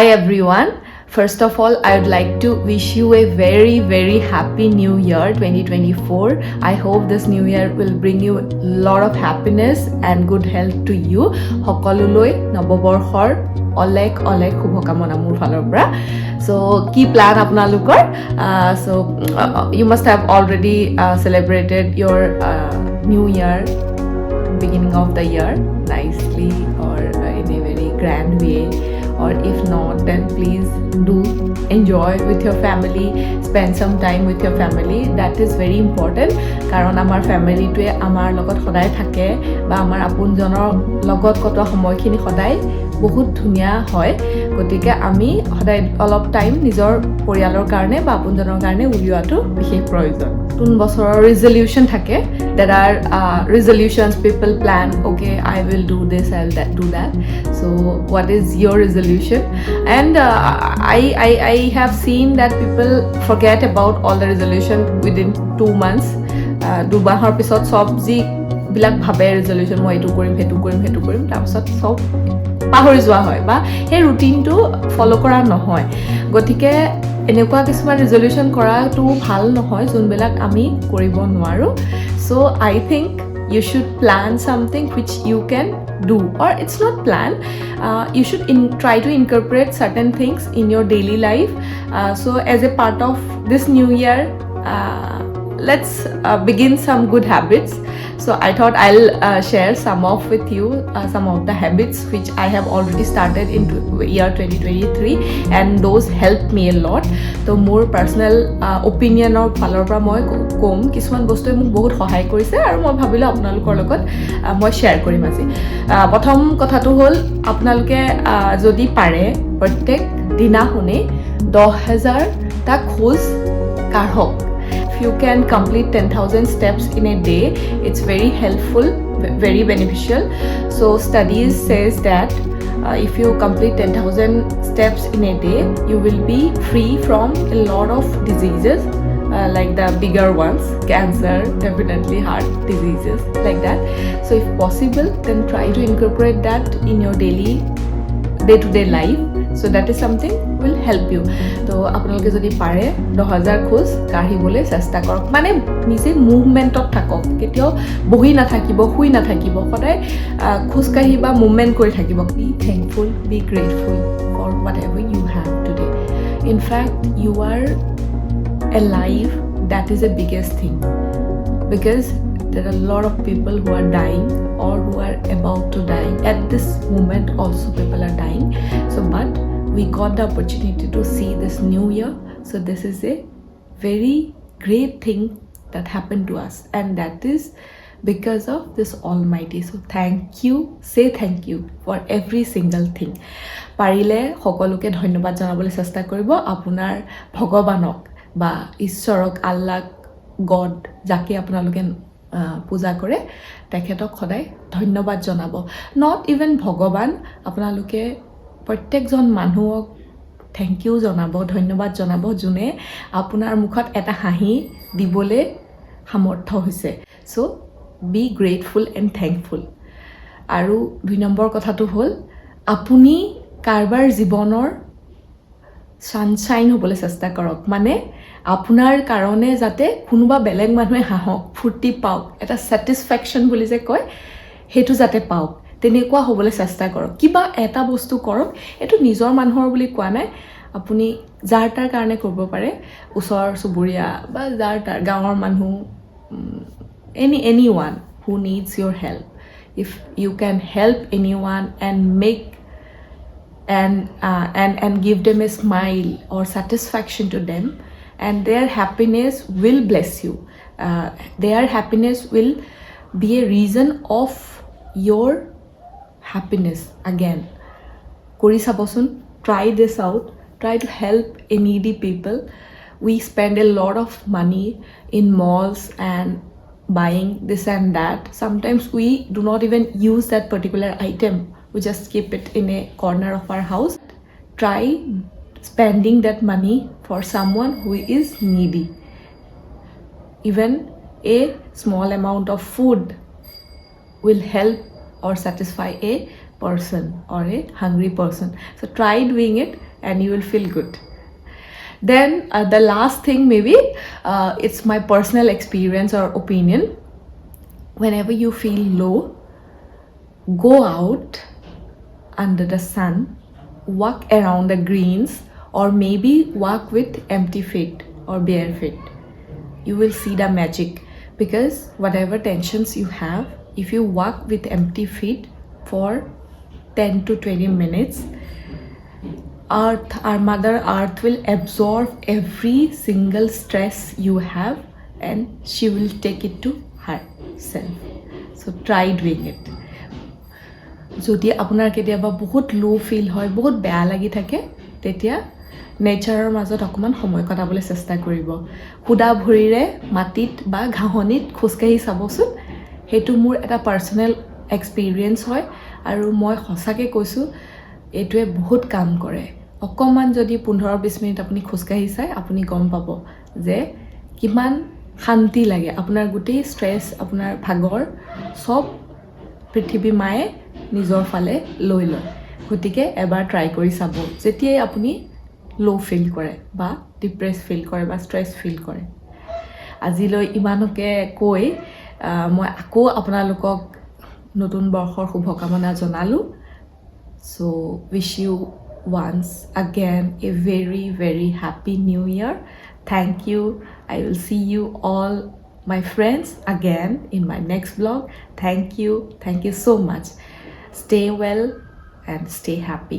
Hi everyone. First of all, I would like to wish you a very happy new year 2024. I hope this new year will bring you a lot of happiness and good health to you. Hokoluloi নৱবৰ্ষৰ অলেখ শুভকামনা মোৰ ফালৰ পৰা. So কি plan আপোনালোকৰ? So you must have already celebrated your new year, beginning of the year nicely or in a very grand way. Or if not, then please do enjoy with your family, spend some time with your family. That is very important. কাৰণ আমাৰ ফেমিলিটোৱে আমাৰ লগত সদায় থাকে বা আমাৰ আপোনজনৰ লগত কটোৱা সময়খিনি সদায় বহুত ধুনীয়া হয়। গতিকে আমি সদায় অলপ টাইম নিজৰ পৰিয়ালৰ কাৰণে বা আপোনজনৰ কাৰণে উলিওৱাটো বিশেষ প্ৰয়োজন। নতুন বছৰৰ ৰিজলিউশ্যন থাকে। There are resolutions people plan, okay, I will do this, I will do that. So what is your resolution? And I have seen that people forget about all the resolution within 2 months. দুমাহৰ পিছত সব যিবিলাক ভাবে resolution মই এইটো কৰিম সেইটো কৰিম তাৰপিছত সব পাহৰি যোৱা হয় বা সেই ৰুটিনটো ফ'ল' কৰা নহয়। গতিকে এনেকুৱা কিছুমান ৰিজলিউশ্যন কৰাটো ভাল নহয় যোনবিলাক আমি কৰিব নোৱাৰোঁ। So I think you should plan something which you can do, or it's not plan. You should try to incorporate certain things in your daily life. So as a part of this new year, let's begin some good habits. So I thought I'll share some with you some of the habits which I have already started in year 2023, and those helped me a lot. So more personal opinion or ফালৰ পৰা মই কম কিছুমান বস্তুৱে মোক বহুত সহায় কৰিছে আৰু মই ভাবিলোঁ আপোনালোকৰ লগত মই শ্বেয়াৰ কৰিম আজি। প্ৰথম কথাটো হ'ল আপোনালোকে যদি পাৰে প্ৰত্যেক দিনাখনে 10,000টা খোজ কাঢ়ক। You can complete 10,000 steps in a day. It's very helpful, very beneficial. So studies says that if you complete 10,000 steps in a day, you will be free from a lot of diseases, like the bigger ones, cancer, definitely heart diseases, like that. So if possible, then try to incorporate that in your daily day-to-day life. So that is something will help you. তো আপোনালোকে যদি পাৰে 10,000 খোজ কাঢ়িবলৈ চেষ্টা কৰক। মানে নিজে মুভমেণ্টত থাকক, কেতিয়াও বহি নাথাকিব, শুই নাথাকিব, সদায় খোজ কাঢ়ি বা মুভমেণ্ট কৰি থাকিব। Be thankful, be grateful for whatever you have today. In fact you are alive. That is the biggest thing, because there are a lot of people who are dying or who are about to die. At this moment also people are dying. So but we got the opportunity to see this new year. So this is a very great thing that happened to us, and that is because of this Almighty. So thank you, say thank you for every single thing. পাৰিলে সকলোকে ধন্যবাদ জনাবলৈ চেষ্টা কৰিব আপোনাৰ ভগৱানক বা ঈশ্বৰক, আল্লাহ, গড, যাকে আপোনালোকে পূজা কৰে তেখেতক সদায় ধন্যবাদ জনাব। নট ইভেন ভগৱান, আপোনালোকে প্ৰত্যেকজন মানুহক থেংক ইউ জনাব, ধন্যবাদ জনাব যোনে আপোনাৰ মুখত এটা হাঁহি দিবলৈ সামৰ্থ্য হৈছে। চ' বি গ্ৰেটফুল এণ্ড থেংকফুল। আৰু 2 নম্বৰ কথাটো হ'ল আপুনি কাৰোবাৰ জীৱনৰ ছানশ্বাইন হ'বলৈ চেষ্টা কৰক। মানে আপোনাৰ কাৰণে যাতে কোনোবা বেলেগ মানুহে হাঁহক, ফূৰ্তি পাওক, এটা ছেটিছফেকশ্যন বুলি যে কয় সেইটো যাতে পাওক, তেনেকুৱা হ'বলৈ চেষ্টা কৰক। কিবা এটা বস্তু কৰক, এইটো নিজৰ মানুহৰ বুলি কোৱা নাই, আপুনি যাৰ তাৰ কাৰণে কৰিব পাৰে, ওচৰ চুবুৰীয়া বা যাৰ তাৰ গাঁৱৰ মানুহ, এনি ওৱান who needs your help. If you can help এনি ওৱান and make and give them a smile or satisfaction to them, and their happiness will bless you. Their happiness will be a reason of your happiness again. Kori sabosun, try this out. Try to help needy people. We spend a lot of money in malls and buying this and that. Sometimes we do not even use that particular item. We just keep it in a corner of our house. Try spending that money for someone who is needy. Even a small amount of food will help or satisfy a person or a hungry person. So try doing it. and you will feel good. Then the last thing, maybe it's my personal experience or opinion. Whenever you feel low, go out under the sun, walk around the greens, or maybe walk with empty feet or bare feet. You will see the magic, because whatever tensions you have, if you walk with empty feet for 10 to 20 minutes, our mother earth will absorb every single stress you have, and she will take it to herself. So try doing it. যদি আপোনাৰ কেতিয়াবা বহুত low feel হয়, বহুত বেয়া লাগি থাকে, তেতিয়া নেচাৰৰ মাজত অকণমান সময় কটাবলৈ চেষ্টা কৰিব। সুদা ভৰিৰে মাটিত বা ঘাঁহনিত খোজকাঢ়ি চাবচোন। সেইটো মোৰ এটা পাৰ্চনেল এক্সপিৰিয়েঞ্চ হয়, আৰু মই সঁচাকৈ কৈছোঁ এইটোৱে বহুত কাম কৰে। অকণমান যদি 15-20 মিনিট আপুনি খোজকাঢ়ি চায়, আপুনি গম পাব যে কিমান শান্তি লাগে। আপোনাৰ গোটেই ষ্ট্ৰেছ, আপোনাৰ ভাগৰ চব পৃথিৱী মায়ে নিজৰ ফালে লৈ লয়। গতিকে এবাৰ ট্ৰাই কৰি চাব, যেতিয়াই আপুনি ল' ফিল কৰে বা ডিপ্ৰেছ ফিল কৰে বা ষ্ট্ৰেছ ফিল কৰে। আজিলৈ ইমানকে কৈ মই আকৌ আপোনালোকক নতুন বৰ্ষৰ শুভকামনা জনালোঁ। So wish you once again a very, very happy new year. Thank you. I will see you all, my friends, again in my next vlog. Thank you so much. Stay well and stay happy.